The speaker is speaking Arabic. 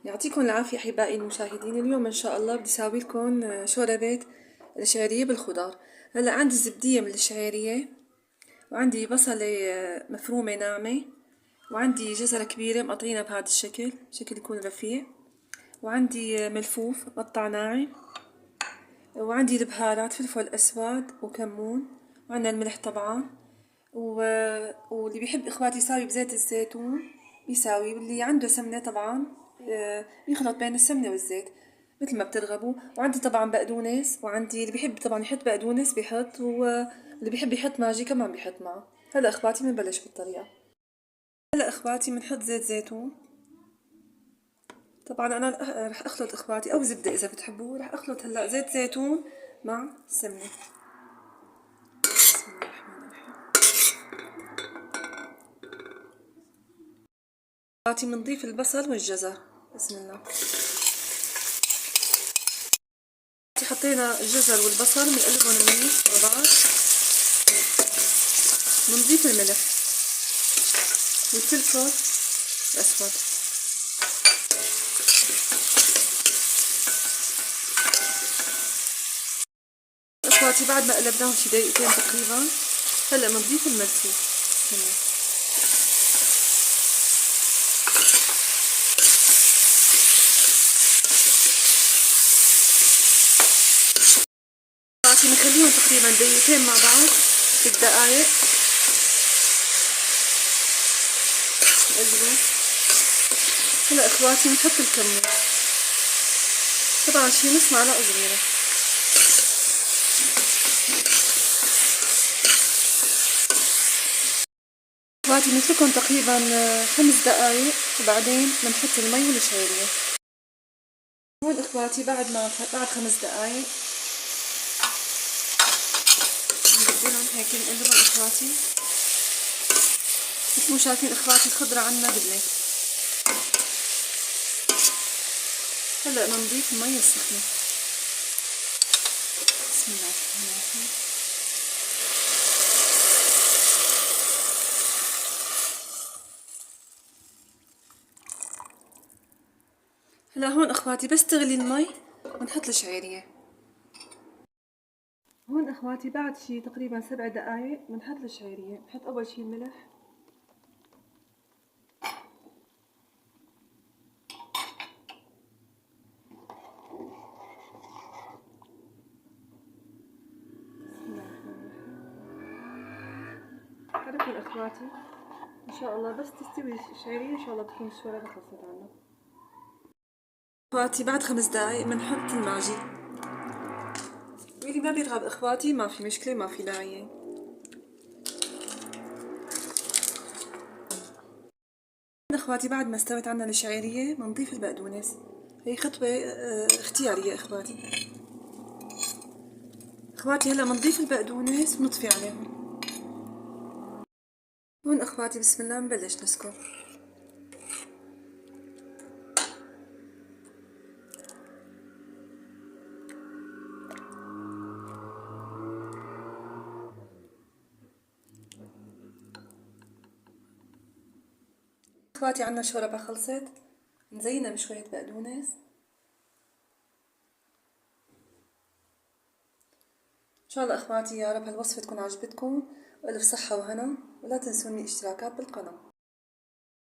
يعطيكم العافية أحبائي المشاهدين. اليوم إن شاء الله بدي أساوي لكم شوربة الشعرية بالخضار. هلا عندي زبدية من الشعرية، وعندي بصلة مفرومة ناعمة، وعندي جزرة كبيرة مقطعينها بهذا الشكل، شكل يكون رفيع، وعندي ملفوف مقطع ناعم، وعندي البهارات فلفل أسود وكمون، وعندنا الملح طبعا، واللي بيحب إخواتي يساوي بزيت الزيتون يساوي، واللي عنده سمنة طبعا يخلط بين السمنة والزيت مثل ما بترغبوا. وعندي طبعا بقدونس، وعندي اللي بيحب طبعا يحط بقدونس بيحط، واللي بيحب يحط ماجي كمان بيحط معه. هلا إخواتي بنبلش بالطريقة. هلا إخواتي بنحط زيت زيتون. طبعا أنا رح أخلط إخواتي، أو زبدة إذا بتحبوا. رح أخلط هلا زيت زيتون مع سمنة. بسم الله الرحمن الرحيم. إخواتي بنضيف البصل والجزر. بسم الله. حطينا الجزر والبصل بنقلبهم منيح مع بعض. بنضيف الملح والفلفل الأسود. اخواتي بعد ما قلبناهم شي دقيقتين تقريبا، هلا بنضيف الملفوف. بسم الله. اخواتي بنخليهم تقريبا دقيقتين مع بعض، 6 دقايق. نقلبهم. هلا اخواتي بنحط الكمون، طبعا شي نص معلقة صغيرة. اخواتي بنتركهم تقريبا 5 دقايق، وبعدين بنحط المي والشعرية. هون اخواتي بعد 5 دقايق بنبدلهم هيك نقلبهم اخواتي. مثل ما شايفين اخواتي الخضرة عنا دبلت. هلا بنضيف المي السخنة. بسم الله الرحمن الرحيم. هلا هون اخواتي بس تغلي المي بنحط الشعيرية. هون اخواتي بعد شي تقريبا 7 دقايق بنحط الشعيرية. بنحط اول شي الملح، حركوا اخواتي ان شاء الله. بس تستوي الشعيرية ان شاء الله تكون الشوربة خلصت عنا. اخواتي بعد 5 دقايق بنحط الماجي، واللي ما بيرغب اخواتي ما في مشكلة، ما في داعي. اخواتي بعد ما استوت عنا الشعيرية بنضيف البقدونس. هي خطوة اختيارية اخواتي. اخواتي هلا بنضيف البقدونس ونطفي عليهم. هون اخواتي بسم الله نبلش نسكر. اخواتي عنا الشوربة خلصت، نزينها بشوية بقدونس. ان شاء الله اخواتي يا رب هالوصفة تكون عجبتكم، والف صحة وهنا، ولا تنسوني اشتراكات بالقناة.